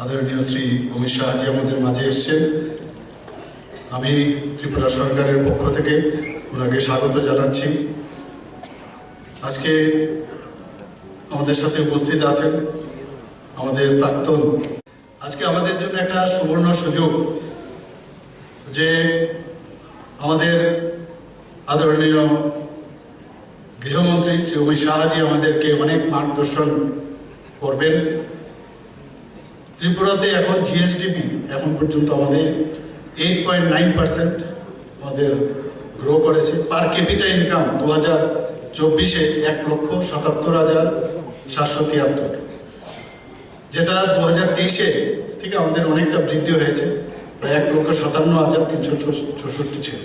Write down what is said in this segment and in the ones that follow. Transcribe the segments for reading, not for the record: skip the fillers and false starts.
আদরণীয় শ্রী অমিত শাহজি আমাদের মাঝে এসেছেন। আমি ত্রিপুরা সরকারের পক্ষ থেকে ওনাকে স্বাগত জানাচ্ছি। আজকে আমাদের সাথে উপস্থিত আছেন আমাদের প্রাক্তন। আজকে আমাদের জন্য একটা সুবর্ণ সুযোগ যে আমাদের আদরণীয় গৃহমন্ত্রী শ্রী অমিত শাহজি আমাদেরকে অনেক মার্গদর্শন করবেন। ত্রিপুরাতে এখন জিএসডিপি এখন পর্যন্ত আমাদের 8.9% আমাদের গ্রো করেছে। পার ক্যাপিটা ইনকাম 2024-এ 1,77,773, যেটা 2023-এ থেকে আমাদের অনেকটা বৃদ্ধি হয়েছে, প্রায় 1,57,366 ছিল।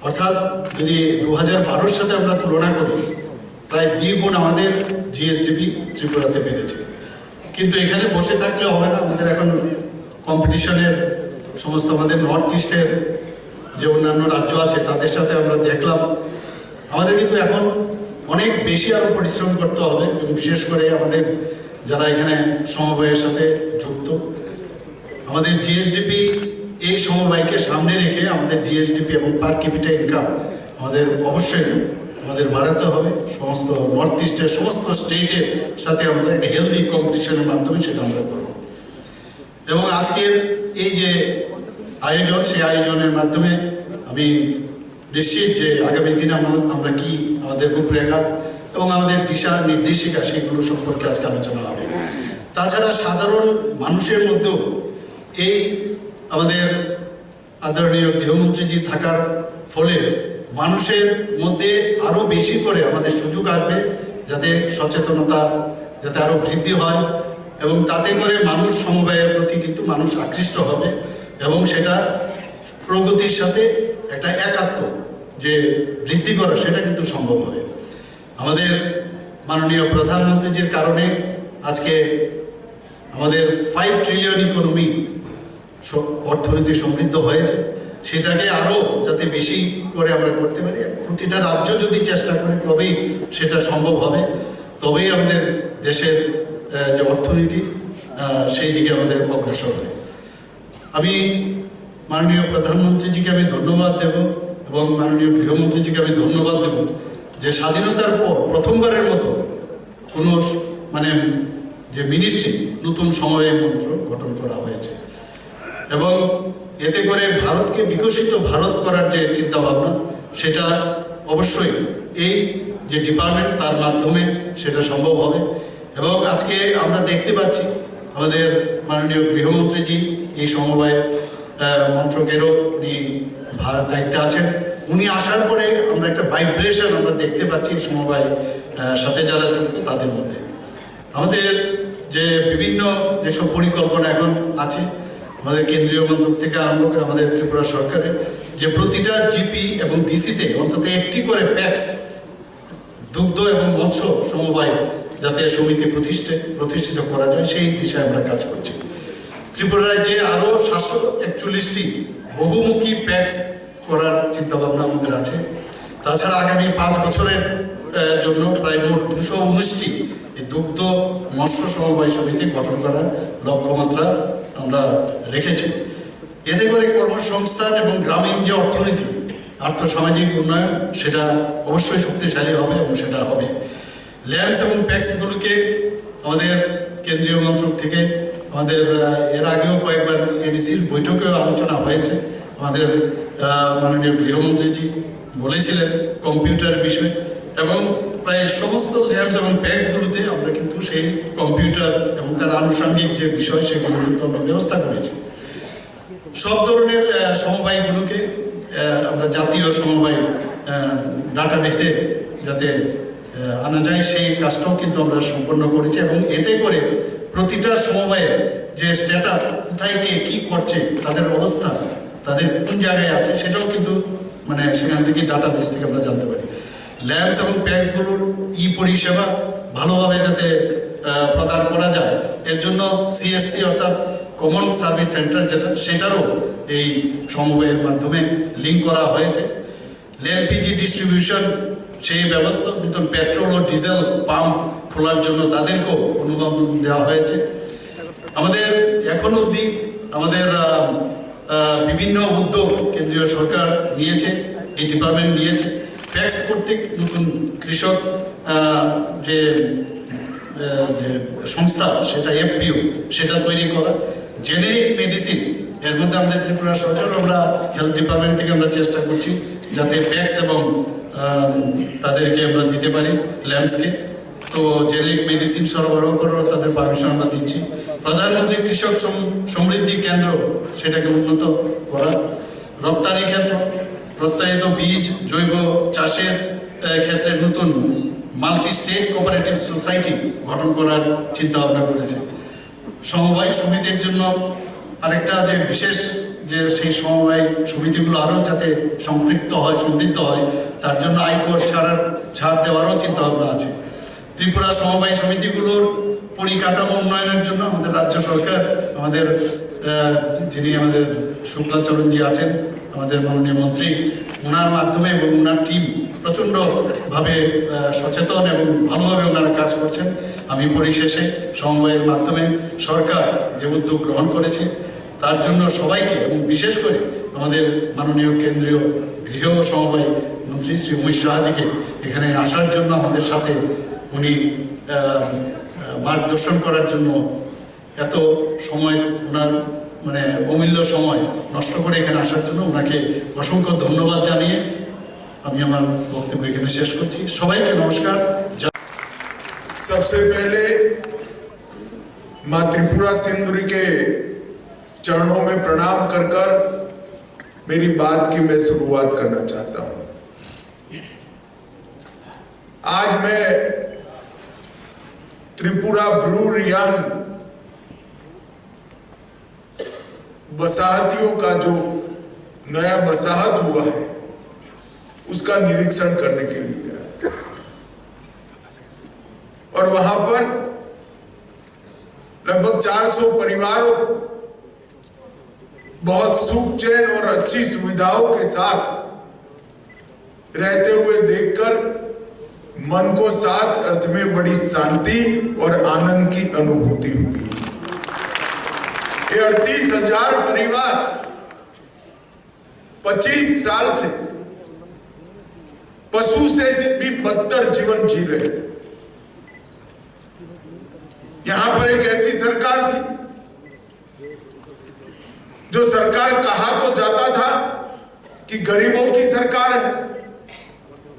অর্থাৎ যদি 2012-এর সাথে আমরা তুলনা করি, প্রায় দ্বিগুণ আমাদের জিএসডিপি ত্রিপুরাতে বেড়েছে। কিন্তু এখানে বসে থাকলে হবে না, আমাদের এখন কম্পিটিশনের সমস্ত আমাদের নর্থ ইস্টের যে অন্যান্য রাজ্য আছে তাদের সাথে আমরা দেখলাম আমাদের কিন্তু এখন অনেক বেশি আরও পরিশ্রম করতে হবে, এবং বিশেষ করে আমাদের যারা এখানে সমবায়ের সাথে যুক্ত, আমাদের জিএসডিপি এই সমবায়কে সামনে রেখে আমাদের জিএসডিপি এবং পার ক্যাপিটা ইনকাম আমাদের অবশ্যই আমাদের বাড়াতে হবে। সমস্ত নর্থ ইস্টের সমস্ত স্টেটের সাথে আমরা একটা হেলদি কম্পিটিশনের মাধ্যমে সেটা আমরা করব। এবং আজকের এই যে আয়োজন, সেই আয়োজনের মাধ্যমে আমি নিশ্চিত যে আগামী দিনে আমরা কি আমাদের রূপরেখা এবং আমাদের দিশা নির্দেশিকা সেগুলো সম্পর্কে আজকে আলোচনা হবে। তাছাড়া সাধারণ মানুষের মধ্যেও এই আমাদের আদরণীয় গৃহমন্ত্রীজি থাকার ফলে মানুষের মধ্যে আরও বেশি করে আমাদের সুযোগ আসবে, যাতে সচেতনতা যাতে আরও বৃদ্ধি হয়, এবং তাতে করে মানুষ সমবায়ের প্রতি কিন্তু মানুষ আকৃষ্ট হবে, এবং সেটা প্রগতির সাথে একটা একাত্ম যে বৃদ্ধি করা সেটা কিন্তু সম্ভব হবে। আমাদের মাননীয় প্রধানমন্ত্রীজির কারণে আজকে আমাদের 5 ট্রিলিয়ন ইকোনমি অর্থনীতি সমৃদ্ধ হয়েছে। সেটাকে আরও যাতে বেশি করে আমরা করতে পারি, প্রতিটা রাজ্য যদি চেষ্টা করে তবেই সেটা সম্ভব হবে, তবেই আমাদের দেশের যে অর্থনীতি সেই দিকে আমাদের অগ্রসর হয়। আমি মাননীয় প্রধানমন্ত্রীজিকে আমি ধন্যবাদ দেব, এবং মাননীয় গৃহমন্ত্রীজিকে আমি ধন্যবাদ দেব যে স্বাধীনতার পর প্রথমবারের মতো কোনো যে মিনিস্ট্রি নতুন সময়ের মন্ত্র গঠন করা হয়েছে, এবং এতে করে ভারতকে বিকশিত ভারত করার যে চিন্তাভাবনা সেটা অবশ্যই এই যে ডিপার্টমেন্ট তার মাধ্যমে সেটা সম্ভব হবে। এবং আজকে আমরা দেখতে পাচ্ছি আমাদের মাননীয় গৃহমন্ত্রীজি এই সমবায় মন্ত্রকেরও উনি দায়িত্বে আছেন। উনি আসার পরে আমরা একটা ভাইব্রেশন আমরা দেখতে পাচ্ছি সমবায় সাথে যারা যুক্ত তাদের মধ্যে। আমাদের যে বিভিন্ন যেসব পরিকল্পনা এখন আছে আমাদের কেন্দ্রীয় মন্ত্রক থেকে আরম্ভ করে আমাদের ত্রিপুরা সরকারের, যে প্রতিটা জিপি এবং ভিসিতে অন্তত একটি করে প্যাক্স দুগ্ধ এবং মৎস্য সমবায় যাতে সমিতি প্রতিষ্ঠিত করা যায়, সেই দিশায় আমরা কাজ করছি। ত্রিপুরা রাজ্যে আরও 741টি বহুমুখী প্যাক্স করার চিন্তাভাবনা আমাদের আছে। তাছাড়া আগামী 5 বছরের জন্য প্রায় মোট 219টি এই দুগ্ধ মৎস্য সমবায় সমিতি গঠন করার লক্ষ্যমাত্রা আমরা রেখেছি। এতে করে কর্মসংস্থান এবং গ্রামীণ যে অর্থনীতি, আর্থসামাজিক উন্নয়ন সেটা অবশ্যই শক্তিশালী হবে, এবং সেটা হবে। ল্যান্ডস এবং প্যাক্সগুলোকে আমাদের কেন্দ্রীয় মন্ত্রক থেকে আমাদের এর আগেও কয়েকবার এনইসির বৈঠকেও আলোচনা হয়েছে। আমাদের মাননীয় গৃহমন্ত্রীজি বলেছিলেন কম্পিউটার বিষয়ে, এবং প্রায় সমস্ত ল্যান্ডস এবং প্যাক্সগুলোতে আমরা কিন্তু সেই কম্পিউটার এবং তার আনুষঙ্গিক যে বিষয় সেগুলো কিন্তু আমরা ব্যবস্থা করেছি। সব ধরনের সমবায়গুলোকে আমরা জাতীয় সমবায় ডাটাবেসে যাতে আনা যায় সেই কাজটাও কিন্তু আমরা সম্পন্ন করেছি, এবং এতে করে প্রতিটা সমবায়ের যে স্ট্যাটাস, কোথায় কে কী করছে, তাদের অবস্থা, তাদের কোন জায়গায় আছে সেটাও কিন্তু সেখান থেকে ডাটাবেস থেকে আমরা জানতে পারি। ল্যান্ডস এবং প্যাক্সগুলোর পরিষেবা ভালোভাবে যাতে প্রদান করা যায়, এর জন্য সিএসসি অর্থাৎ কমন সার্ভিস সেন্টার যেটা, সেটারও এই সমবায়ের মাধ্যমে লিঙ্ক করা হয়েছে। এলপিজি ডিস্ট্রিবিউশন সেই ব্যবস্থা, নতুন পেট্রোল ও ডিজেল পাম্প খোলার জন্য তাদেরকেও অনুমোদন দেওয়া হয়েছে। আমাদের এখন অবধি আমাদের বিভিন্ন উদ্যোগ কেন্দ্রীয় সরকার নিয়েছে, এই ডিপার্টমেন্ট নিয়েছে। প্যাক্স কর্তৃক নতুন কৃষক যে সংস্থা, সেটা এফপিও, সেটা তৈরি করা। জেনেরিক মেডিসিন, এর মধ্যে আমাদের ত্রিপুরা সরকার, আমরা হেলথ ডিপার্টমেন্ট থেকে আমরা চেষ্টা করছি যাতে প্যাক্স এবং তাদেরকে আমরা দিতে পারি ল্যাম্পসকে। তো জেনেরিক মেডিসিন সরবরাহ করার তাদের পারমিশন আমরা দিচ্ছি। প্রধানমন্ত্রী কৃষক সমৃদ্ধি কেন্দ্র, সেটাকে উন্নত করা। রপ্তানি ক্ষেত্র, প্রত্যায়িত বীজ, জৈব চাষের ক্ষেত্রে নতুন মাল্টি স্টেট কোঅপারেটিভ সোসাইটি গঠন করার চিন্তা ভাবনা করেছে। সমবায় সমিতির জন্য আরেকটা যে বিশেষ, যে সেই সমবায় সমিতিগুলো আরও যাতে সম্পৃক্ত হয়, সমৃদ্ধ হয়, তার জন্য আয়কর ছাড় দেওয়ারও চিন্তা ভাবনা আছে। ত্রিপুরা সমবায় সমিতিগুলোর পরিকাঠামো উন্নয়নের জন্য আমাদের রাজ্য সরকার, আমাদের যিনি আমাদের শুক্লাচরণজি আছেন, আমাদের মাননীয় মন্ত্রী, ওনার মাধ্যমে এবং ওনার টিম প্রচণ্ডভাবে সচেতন এবং ভালোভাবে ওনারা কাজ করছেন। আমি পরিশেষে সমবায়ের মাধ্যমে সরকার যে উদ্যোগ গ্রহণ করেছে তার জন্য সবাইকে, এবং বিশেষ করে আমাদের মাননীয় কেন্দ্রীয় গৃহ ও সমবায় মন্ত্রী শ্রী অমিত শাহজিকে এখানে আসার জন্য, আমাদের সাথে উনি মার্গদর্শন করার জন্য এত সময়, ওনার মানে অমূল্য সময় নষ্ট করে এখানে আসার জন্য ওনাকে অসংখ্য ধন্যবাদ জানিয়ে আমি আমার বক্তব্য এখানে শেষ করছি। সবাইকে নমস্কার। सबसे पहले माँ त्रिपुरा सुंदरी के चरणों में प्रणाम कर कर मेरी बात की मैं शुरुआत करना चाहता हूं। आज मैं त्रिपुरा ब्रू रियांग बसाहतियों का जो नया बसाहत हुआ है उसका निरीक्षण करने के लिए गया और वहां पर लगभग 400 परिवारों को बहुत सुख चैन और अच्छी सुविधाओं के साथ रहते हुए देखकर मन को साच अर्थ में बड़ी शांति और आनंद की अनुभूति हुई। ये 38,000 परिवार 25 साल से पशु से भी बदतर जीवन जी रहे थे। यहां पर एक ऐसी सरकार थी जो सरकार कहा तो जाता था कि गरीबों की सरकार है,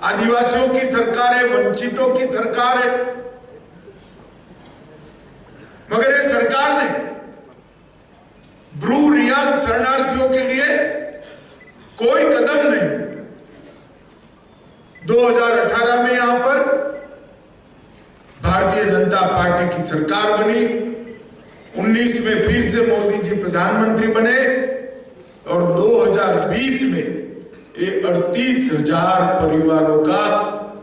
आदिवासियों की सरकार है, वंचितों की सरकार है, मगर ये सरकार ने ब्रू रियांग शरणार्थियों के लिए कोई कदम नहीं। 2018 में यहां पर भारतीय जनता पार्टी की सरकार बनी, 19 में फिर से मोदी जी प्रधानमंत्री बने और 2020 में ये 38,000 परिवारों का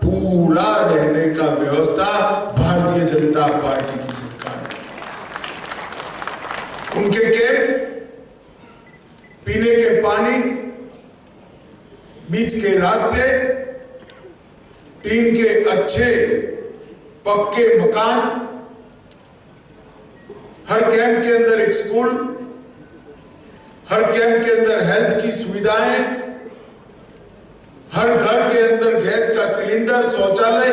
पूरा रहने का व्यवस्था भारतीय जनता पार्टी की सरकार ने। उनके कैंप, पीने के पानी, बीच के रास्ते, टीन के अच्छे पक्के मकान, हर कैंप के अंदर एक स्कूल, हर कैंप के अंदर हेल्थ की सुविधाएं, हर घर के अंदर गैस का सिलेंडर, शौचालय,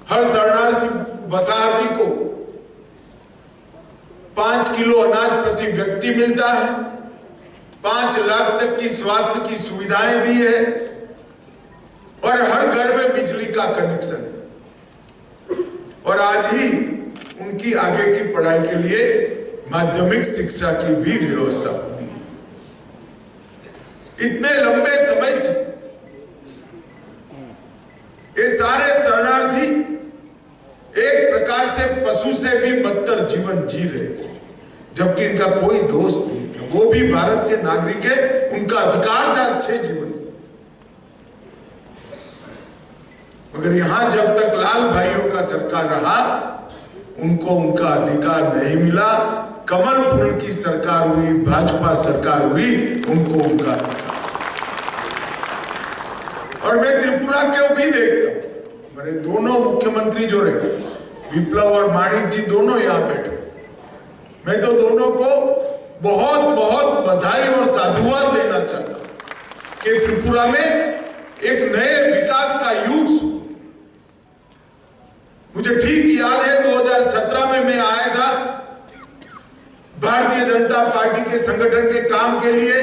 हर शरणार्थी बसाहती को 5 किलो अनाज प्रति व्यक्ति मिलता है, 5 लाख तक की स्वास्थ्य की सुविधाएं दी है और हर घर में बिजली का कनेक्शन। और आज ही उनकी आगे की पढ़ाई के लिए माध्यमिक शिक्षा की भी व्यवस्था हुई। इतने लंबे समय से ये सारे शरणार्थी एक प्रकार से पशु से भी बदतर जीवन जी रहे थे, जबकि इनका कोई दोष नहीं था। वो भी भारत के नागरिक है, उनका अधिकार था अच्छे जीवन। मगर यहां जब तक लाल भाइयों का सरकार रहा, उनको उनका अधिकार नहीं मिला। कमल फूल की सरकार हुई, भाजपा सरकार हुई, उनको उनका। और मैं त्रिपुरा को भी देखता हूं, मेरे दोनों मुख्यमंत्री जो रहे, विप्लव और माणिक जी दोनों यहाँ बैठे। मैं तो दोनों को बहुत बहुत बधाई और साधुवाद देना चाहता हूं कि त्रिपुरा में एक नए विकास का युग शुरू। मुझे ठीक याद है 2017 में मैं आया था भारतीय जनता पार्टी के संगठन के काम के लिए।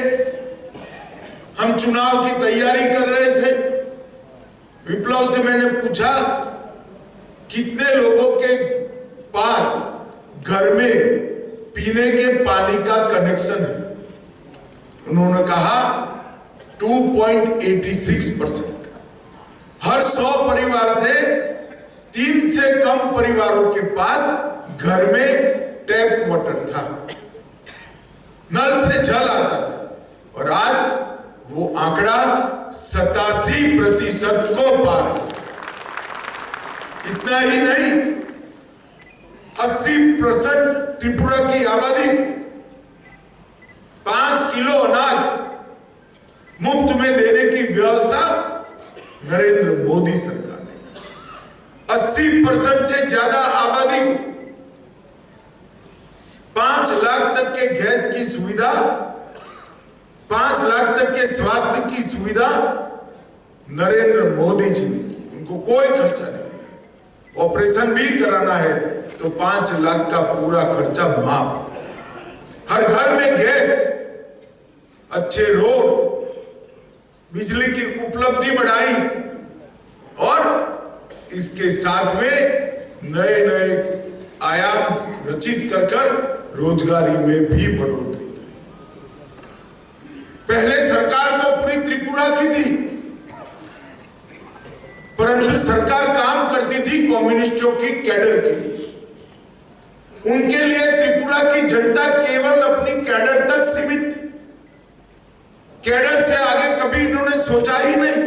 हम चुनाव की तैयारी कर रहे थे। विप्लव से मैंने पूछा कितने लोगों के पास घर में पीने के पानी का कनेक्शन है। उन्होंने कहा 2.86%। हर 100 परिवार से 3 से कम परिवारों के पास घर में टैप वाटर था, नल से जल आता था। और आज वो आंकड़ा 87% को पार। इतना ही नहीं, 80% त्रिपुरा की आबादी 5 किलो अनाज मुफ्त में देने की व्यवस्था नरेंद्र मोदी सरकार ने 80% से ज्यादा आबादी को 5 लाख तक के गैस की सुविधा, 5 लाख तक के स्वास्थ्य की सुविधा नरेंद्र मोदी जी ने की। उनको कोई खर्चा नहीं। ऑपरेशन भी कराना है तो 5 लाख का पूरा खर्चा माफ। हर घर में गैस, अच्छे रोड, बिजली की उपलब्धि बढ़ाई और इसके साथ में नए नए आयाम रचित कर रोजगारी में भी बढ़ोतरी करी। पहले सरकार तो पूरी त्रिपुरा की थी, परंतु सरकार काम करती थी कम्युनिस्टों की कैडर के लिए। उनके लिए त्रिपुरा की जनता केवल अपनी कैडर तक सीमित थी। कैडर से आगे कभी इन्होंने सोचा ही नहीं।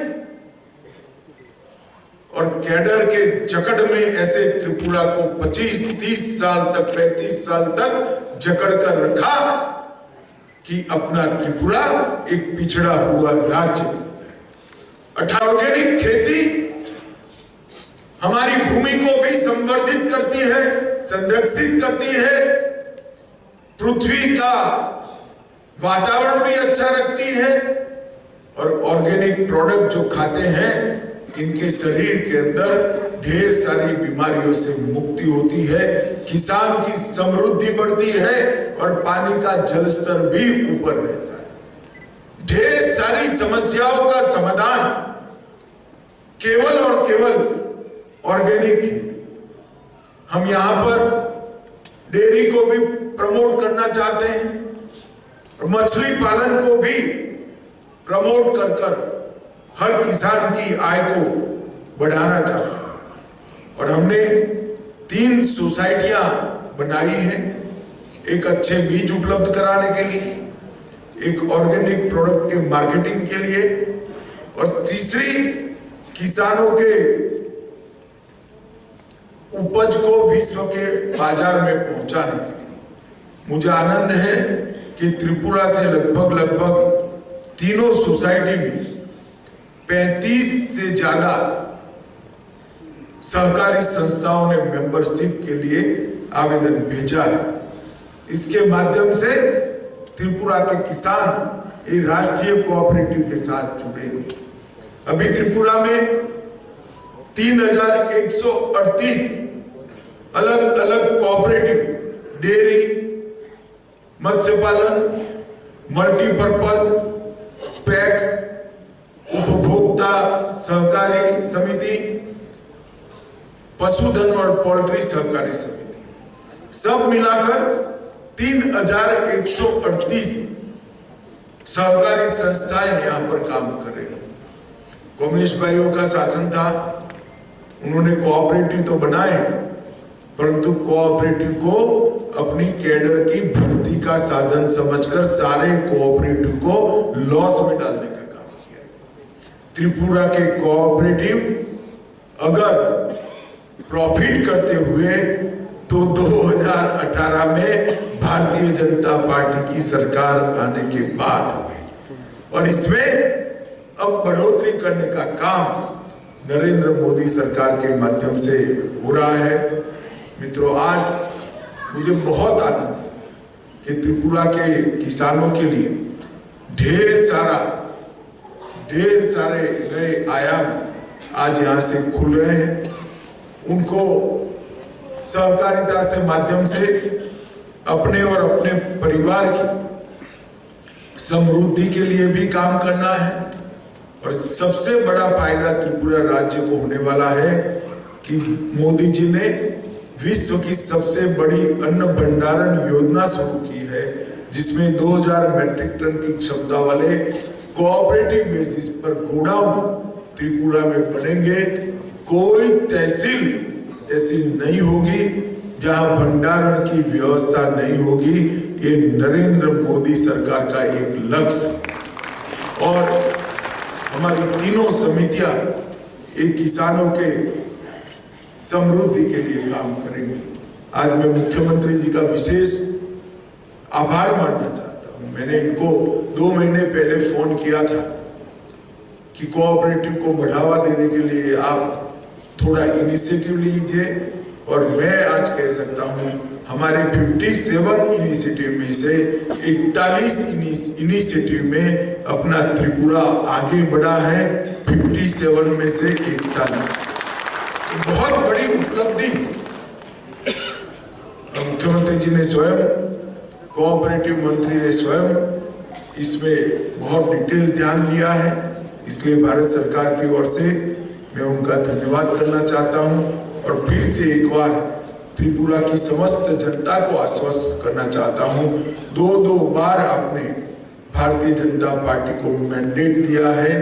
और कैडर के जकड़ में ऐसे त्रिपुरा को 25-30 साल तक, 35 साल तक जकड़ कर रखा कि अपना त्रिपुरा एक पिछड़ा हुआ राज्य बन गया। ऑर्गेनिक खेती हमारी भूमि को भी संवर्धित करती है, संरक्षित करती है, पृथ्वी का वातावरण भी अच्छा रखती है। और ऑर्गेनिक प्रोडक्ट जो खाते हैं इनके शरीर के अंदर ढेर सारी बीमारियों से मुक्ति होती है, किसान की समृद्धि बढ़ती है और पानी का जल स्तर भी ऊपर रहता है। ढेर सारी समस्याओं का समाधान केवल और केवल ऑर्गेनिक खेती। हम यहां पर डेयरी को भी प्रमोट करना चाहते हैं और मछली पालन को भी प्रमोट कर हर किसान की आय को बढ़ाना चाहते हैं। और हमने 3 सोसाइटियां बनाई हैं, एक अच्छे बीज उपलब्ध कराने के लिए, एक ऑर्गेनिक प्रोडक्ट के मार्केटिंग के लिए और तीसरी किसानों के उपज को विश्व के बाजार में पहुंचाने के लिए। मुझे आनंद है कि त्रिपुरा से लगभग तीनों सोसाइटी में 35 से ज्यादा सहकारी संस्थाओं ने मेंबरशिप के लिए आवेदन भेजा है। इसके माध्यम से त्रिपुरा के किसान ये राष्ट्रीय कोऑपरेटिव के साथ जुड़े हुए। अभी त्रिपुरा में 3138 अलग अलग कोऑपरेटिव, डेयरी, मत्स्य पालन, मल्टीपर्पज, पैक्स, उपभोक्ता सहकारी समिति, पशुधन और पोल्ट्री सहकारी समिति, सब मिलाकर 3138 सहकारी संस्थाएं यहां पर काम कर रही हैं। कम्युनिस्ट भाइयों का शासन था, उन्होंने कोऑपरेटिव तो बनाए, परंतु कोऑपरेटिव को अपनी कैडर की भर्ती का साधन समझकर सारे कोऑपरेटिव को लॉस में डालने का काम किया। त्रिपुरा के कोऑपरेटिव अगर प्रॉफिट करते हुए तो 2018 में भारतीय जनता पार्टी की सरकार आने के बाद हुई और इसमें अब बढ़ोतरी करने का काम नरेंद्र मोदी सरकार के माध्यम से हो रहा है। मित्रों, आज मुझे बहुत आनंद है कि त्रिपुरा के किसानों के लिए ढेर सारे नए आयाम आज यहाँ से खुल रहे हैं। उनको सहकारिता से माध्यम से अपने और अपने परिवार की समृद्धि के लिए भी काम करना है। और सबसे बड़ा फायदा त्रिपुरा राज्य को होने वाला है कि मोदी जी ने विश्व की सबसे बड़ी अन्न भंडारण योजना शुरू की है, जिसमें 2000 मैट्रिक टन की क्षमता वाले कोऑपरेटिव बेसिस पर गोडाउन त्रिपुरा में बनेंगे। कोई तहसील ऐसी नहीं होगी जहां भंडारण की व्यवस्था नहीं होगी। ये नरेंद्र मोदी सरकार का एक लक्ष्य है। और हमारी तीनों समितियां एक किसानों के समृद्धि के लिए काम करेंगी। आज मैं मुख्यमंत्री जी का विशेष आभार मानना चाहता हूं। मैंने इनको 2 महीने पहले फोन किया था कि कोऑपरेटिव को बढ़ावा देने के लिए आप थोड़ा इनिशिएटिव लीजिए, और मैं आज कह सकता हूं हमारे 57 इनिशिएटिव में से 41 इनिशिएटिव में अपना त्रिपुरा आगे बढ़ा है। 57 में से 41 बहुत बड़ी उपलब्धि। मुख्यमंत्री जी ने स्वयं, कोऑपरेटिव मंत्री ने स्वयं इसमें बहुत डिटेल ध्यान लिया है, इसलिए भारत सरकार की ओर से मैं उनका धन्यवाद करना चाहता हूं। और फिर से एक बार त्रिपुरा की समस्त जनता को आश्वस्त करना चाहता हूं, 2 बार आपने भारतीय जनता पार्टी को मैंडेट दिया है।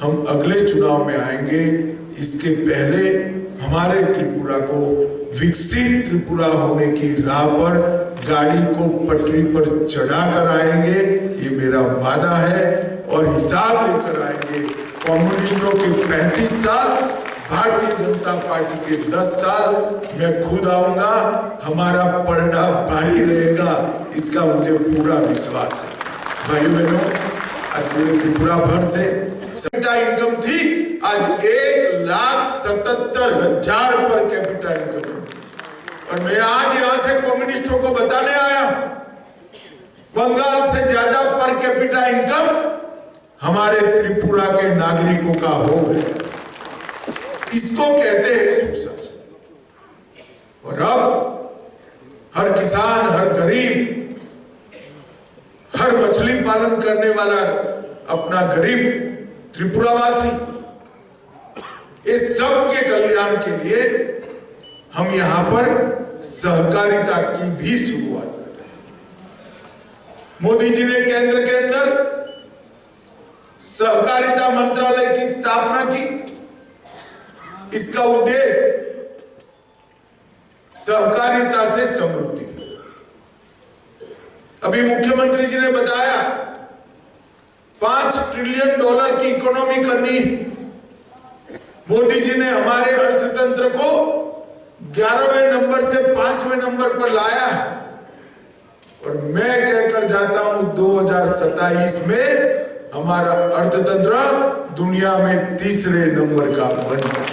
हम अगले चुनाव में आएंगे, इसके पहले हमारे त्रिपुरा को विकसित त्रिपुरा होने की राह पर गाड़ी को पटरी पर चढ़ा कर आएंगे, ये मेरा वादा है। और हिसाब लेकर आएंगे। कम्युनिस्टों के 35 साल, भारतीय जनता पार्टी के 10 साल, मैं खुद आऊंगा। हमारा पलड़ा भारी रहेगा, इसका मुझे पूरा विश्वास है। भाई बहनों, आज पूरे त्रिपुरा भर से इनकम थी, आज 1,77,000 पर कैपिटा इनकम। और मैं आज यहां से कम्युनिस्टों को बताने आया, बंगाल से ज्यादा पर कैपिटा इनकम हमारे त्रिपुरा के नागरिकों का हो गया। इसको कहते हैं सुशासन। और अब हर किसान, हर गरीब, हर मछली पालन करने वाला अपना गरीब त्रिपुरावासी, इस सब के कल्याण के लिए हम यहां पर सहकारिता की भी शुरुआत कर रहे हैं। मोदी जी ने केंद्र के अंदर सहकारिता मंत्रालय की स्थापना की। इसका उद्देश्य सहकारिता से समृद्धि। अभी मुख्यमंत्री जी ने बताया $5 ट्रिलियन की इकोनॉमी करनी। मोदी जी ने हमारे अर्थतंत्र को 11वें नंबर से 5वें नंबर पर लाया है। और मैं कहकर जाता हूं 2027 में हमारा अर्थतंत्र दुनिया में 3रे नंबर का बनेगा।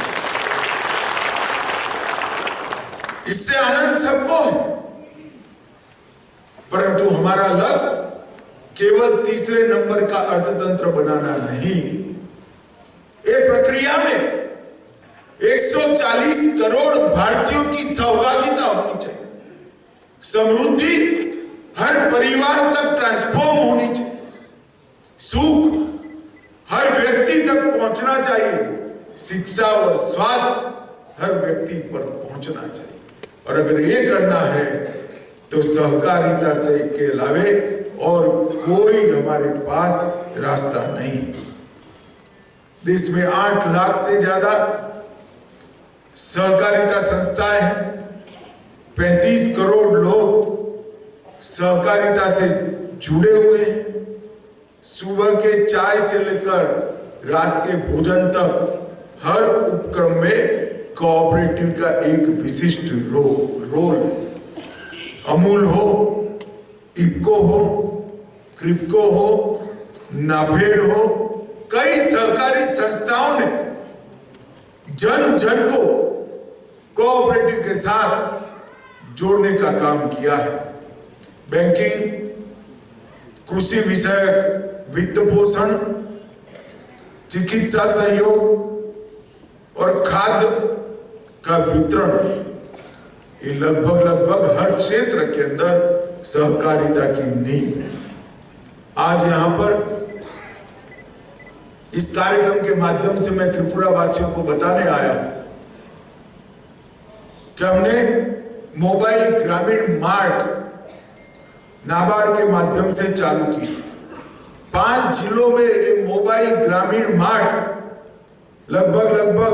इससे आनंद सबको है, परंतु हमारा लक्ष्य केवल 3रे नंबर का अर्थतंत्र बनाना नहीं। ये प्रक्रिया में 140 करोड़ भारतीयों की सहभागिता होनी चाहिए। समृद्धि हर परिवार तक ट्रांसफॉर्म होनी चाहिए। सुख हर व्यक्ति तक पहुंचना चाहिए। शिक्षा और स्वास्थ्य हर व्यक्ति पर पहुंचना चाहिए। और अगर ये करना है तो सहकारिता से के अलावे और कोई हमारे पास रास्ता नहीं। देश में 8 लाख से ज्यादा सहकारिता संस्थाएं हैं। 35 करोड़ लोग सहकारिता से जुड़े हुए हैं। सुबह के चाय से लेकर रात के भोजन तक हर उपक्रम में कोऑपरेटिव का एक विशिष्ट रोल है। अमूल हो, इफको हो, क्रिप्को हो, नाफेड हो, कई सहकारी संस्थाओं ने जन जन को कोऑपरेटिव के साथ जोड़ने का काम किया है। बैंकिंग, कृषि विषयक वित्त पोषण, चिकित्सा सहयोग और खाद्य का वितरण, ये लगभग हर क्षेत्र के अंदर सहकारिता की नींव। आज यहां पर इस कार्यक्रम के माध्यम से मैं त्रिपुरा वासियों को बताने आया कि हमने मोबाइल ग्रामीण मार्ट नाबार्ड के माध्यम से चालू की। 5 जिलों में ये मोबाइल ग्रामीण मार्ट लगभग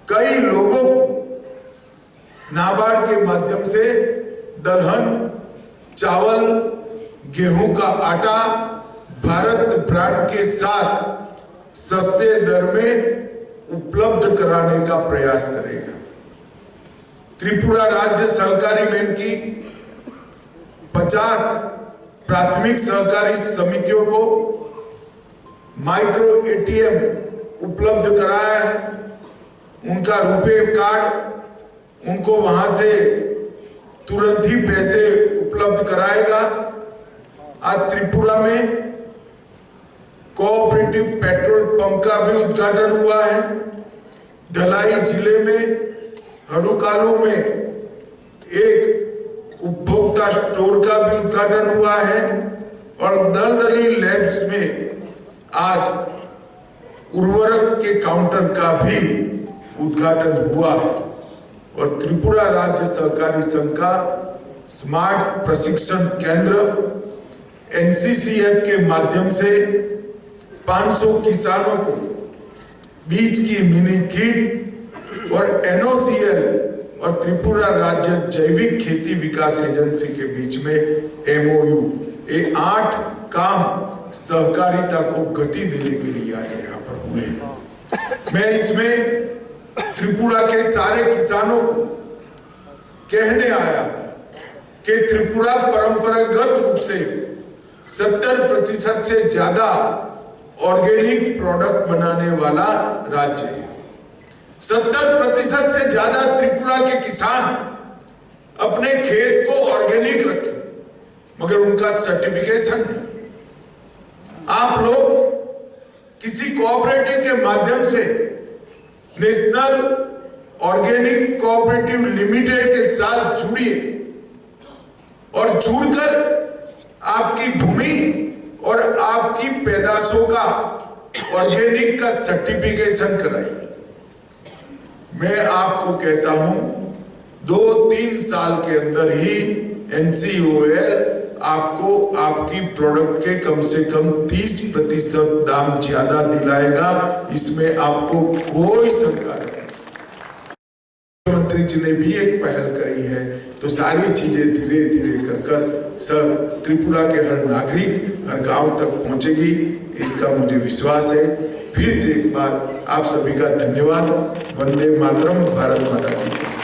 कई लोगों को नाबार्ड के माध्यम से दलहन, चावल, गेहूं का आटा भारत ब्रांड के साथ सस्ते दर में उपलब्ध कराने का प्रयास करेगा। त्रिपुरा राज्य सहकारी बैंक की 50 प्राथमिक सहकारी समितियों को माइक्रो एटीएम उपलब्ध कराया है। उनका रुपे कार्ड उनको वहां से तुरंत ही पैसे उपलब्ध कराएगा। आज त्रिपुरा में कोऑपरेटिव पेट्रोल पंप का भी उद्घाटन हुआ है। धलाई जिले में हड़ुकालू में एक उपभोक्ता स्टोर का भी उद्घाटन हुआ है और दलदली लैब्स में आज उर्वरक के काउंटर का भी उद्घाटन हुआ है। और त्रिपुरा राज्य सहकारी संघ का स्मार्ट प्रशिक्षण केंद्र एनसीसीएफ के माध्यम से 500 किसानों को बीज की मिनी किट और एनओसीएल और त्रिपुरा राज्य जैविक खेती विकास एजेंसी के बीच में एमओयू, ये 8 काम सहकारिता को गति देने के लिए आज यहाँ पर हुए हैं। मैं इसमें त्रिपुरा के सारे किसानों को कहने आया कि त्रिपुरा परंपरागत रूप से 70% से ज्यादा ऑर्गेनिक प्रोडक्ट बनाने वाला राज्य है। 70% से ज्यादा त्रिपुरा के किसान अपने खेत को ऑर्गेनिक रखे, मगर उनका सर्टिफिकेशन नहीं। आप लोग किसी कोऑपरेटिव के माध्यम से नेशनल ऑर्गेनिक कोऑपरेटिव लिमिटेड के साथ जुड़िए और जुड़कर आपकी भूमि और आपकी पैदाशों का ऑर्गेनिक का सर्टिफिकेशन कराइए। मैं आपको कहता हूं 2-3 साल के अंदर ही एनसीओएल आपको आपकी प्रोडक्ट के कम से कम 30% दाम ज्यादा दिलाएगा। इसमें आपको कोई शंका नहीं। मुख्यमंत्री जी ने भी एक पहल करी है, तो सारी चीजें धीरे धीरे कर सब त्रिपुरा के हर नागरिक, हर गांव तक पहुंचेगी, इसका मुझे विश्वास है। फिर से एक बार आप सभी का धन्यवाद। वंदे मातरम, भारत माता की।